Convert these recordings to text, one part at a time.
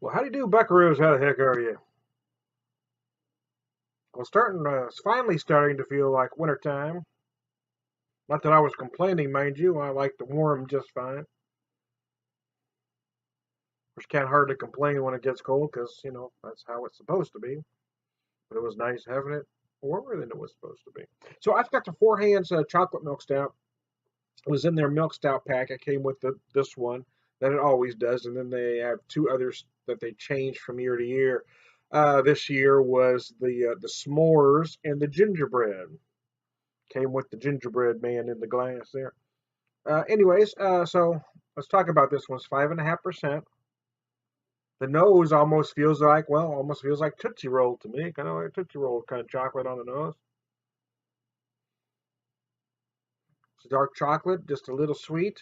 Well, how do you do, buckaroos? How the heck are you? Well, it's finally starting to feel like wintertime. Not that I was complaining, mind you. I like the warm just fine. Which can't hardly complain when it gets cold, because that's how it's supposed to be. But it was nice having it warmer than it was supposed to be. So I've got the Four Hands chocolate milk stout. It was in their milk stout pack. I came with this one that it always does, and then they have two others that they change from year to year. This year was the s'mores and the gingerbread. Came with the gingerbread man in the glass there. So let's talk about this one. It's 5.5%. The nose almost feels like Tootsie Roll to me. Kind of like Tootsie Roll kind of chocolate on the nose. It's dark chocolate, just a little sweet.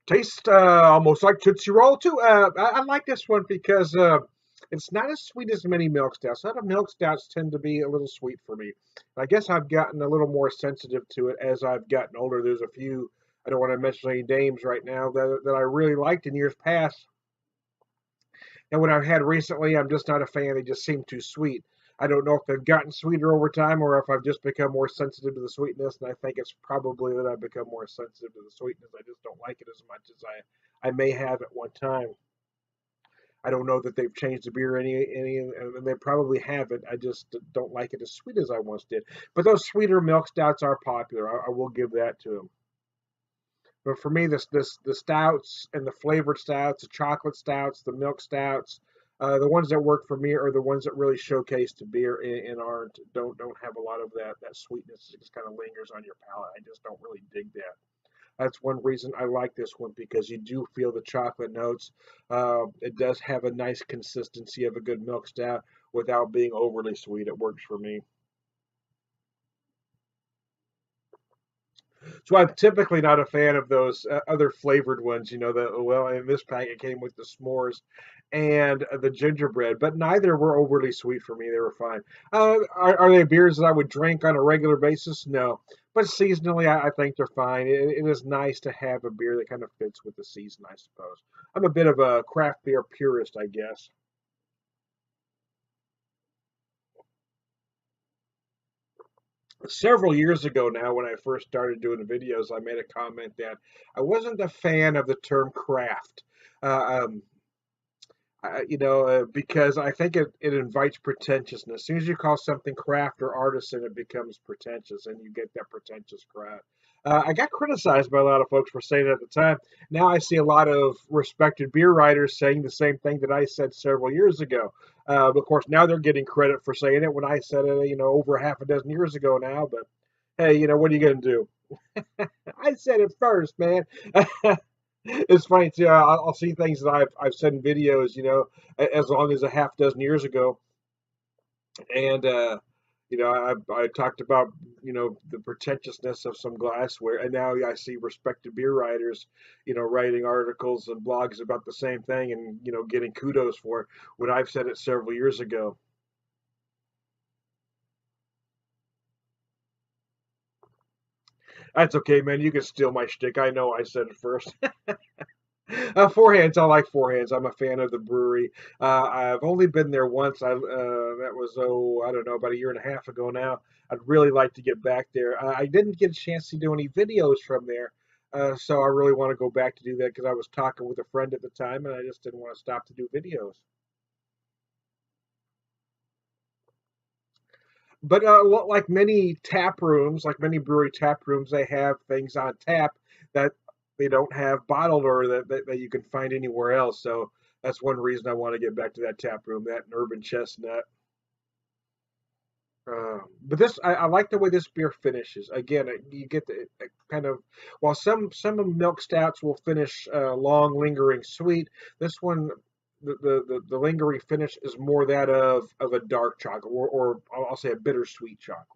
Tastes almost like Tootsie Roll too. I like this one because it's not as sweet as many milk stouts. Other milk stouts tend to be a little sweet for me. I guess I've gotten a little more sensitive to it as I've gotten older. There's a few, I don't want to mention any names right now, that I really liked in years past. And what I've had recently, I'm just not a fan. They just seem too sweet. I don't know if they've gotten sweeter over time or if I've just become more sensitive to the sweetness. And I think it's probably that I've become more sensitive to the sweetness. I just don't like it as much as I may have at one time. I don't know that they've changed the beer any, and they probably haven't. I just don't like it as sweet as I once did. But those sweeter milk stouts are popular. I will give that to them. But for me, the stouts and the flavored stouts, the chocolate stouts, the milk stouts, the ones that work for me are the ones that really showcase the beer and aren't don't have a lot of that sweetness. It just kind of lingers on your palate. I just don't really dig that. That's one reason I like this one because you do feel the chocolate notes. It does have a nice consistency of a good milk stout without being overly sweet. It works for me. So I'm typically not a fan of those other flavored ones. In this pack it came with the s'mores and the gingerbread, but neither were overly sweet for me. They were fine. Are they beers that I would drink on a regular basis? No, but seasonally, I think they're fine. It is nice to have a beer that kind of fits with the season, I suppose. I'm a bit of a craft beer purist, I guess. Several years ago now, when I first started doing videos, I made a comment that I wasn't a fan of the term craft. Uh, um, because I think it invites pretentiousness. As soon as you call something craft or artisan, it becomes pretentious, and you get that pretentious craft. I got criticized by a lot of folks for saying it at the time. Now I see a lot of respected beer writers saying the same thing that I said several years ago. Of course, now they're getting credit for saying it when I said it, over half a dozen years ago now. But hey, what are you going to do? I said it first, man. It's funny too. I'll see things that I've said in videos, as long as a half dozen years ago, and I talked about the pretentiousness of some glassware, and now I see respected beer writers, writing articles and blogs about the same thing, and getting kudos for it when I've said it several years ago. That's okay, man. You can steal my shtick. I know I said it first. Four Hands, I like Four Hands. I'm a fan of the brewery. I've only been there once. That was I don't know, about a year and a half ago now. I'd really like to get back there. I didn't get a chance to do any videos from there, so I really want to go back to do that because I was talking with a friend at the time, and I just didn't want to stop to do videos. But like many tap rooms, like many brewery tap rooms, they have things on tap that they don't have bottled or that you can find anywhere else. So that's one reason I want to get back to that tap room, that and Urban Chestnut. But I like the way this beer finishes. Again, you get the kind of, while some of milk stouts will finish long, lingering sweet. This one, the lingering finish is more that of a dark chocolate, or I'll say a bittersweet chocolate.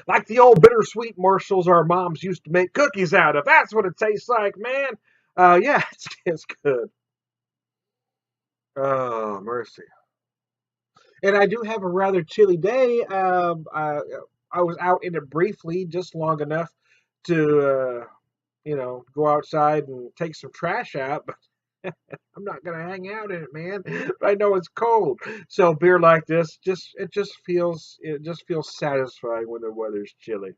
Like the old bittersweet morsels our moms used to make cookies out of. That's what it tastes like, man. Yeah, it's good. Oh, mercy. And I do have a rather chilly day. I was out in it briefly, just long enough to, go outside and take some trash out, but I'm not gonna hang out in it, man. I know it's cold. So beer like this, it just feels satisfying when the weather's chilly.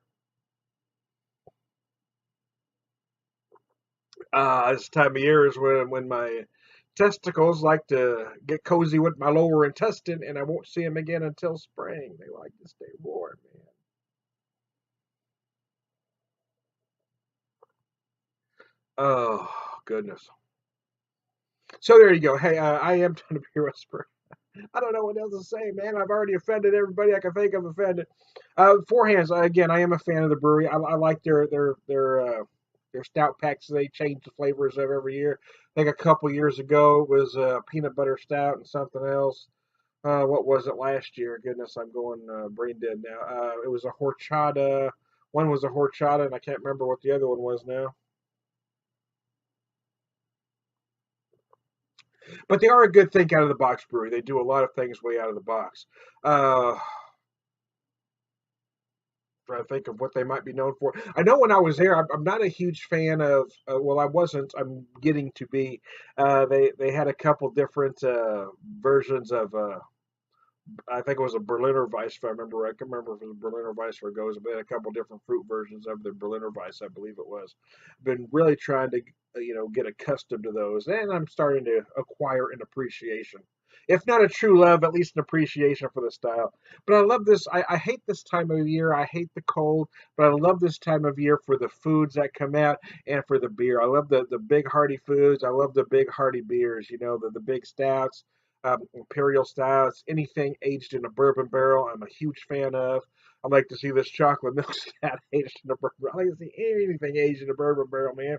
This time of year is when my testicles like to get cozy with my lower intestine, and I won't see them again until spring. They like to stay warm, man. Oh goodness. So there you go. Hey, I am trying to be a whisperer. I don't know what else to say, man. I've already offended everybody I can think of offended. Four Hands, again, I am a fan of the brewery. I like their stout packs. They change the flavors of every year. I think a couple years ago it was peanut butter stout and something else. What was it last year? Goodness, I'm going brain dead now. It was a horchata. One was a horchata, and I can't remember what the other one was now. But they are a good think out of the box brewery. They do a lot of things way out of the box. Uh, Trying to think of what they might be known for. I know when I was there, I'm not a huge fan of. Well, I wasn't. I'm getting to be. They had a couple different versions of. I think it was a Berliner Weiss, if I remember right. I can remember if it was a Berliner Weiss or a Goes, but they had a couple different fruit versions of the Berliner Weiss, I believe it was. Been really trying to, get accustomed to those, and I'm starting to acquire an appreciation, if not a true love, at least an appreciation for the style. But I love this. I hate this time of year. I hate the cold, but I love this time of year for the foods that come out and for the beer. I love the big hearty foods. I love the big hearty beers. The big stouts, imperial stouts, anything aged in a bourbon barrel. I'm a huge fan of. I like to see this chocolate milk stout aged in a bourbon barrel. I like to see anything aged in a bourbon barrel, man.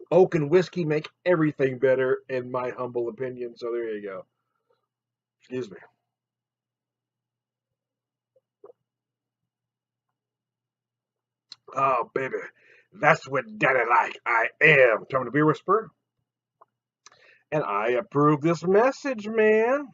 Oak and whiskey make everything better, in my humble opinion. So there you go. Excuse me. Oh, baby. That's what daddy like. I am Tony the Beer Whisperer, and I approve this message, man.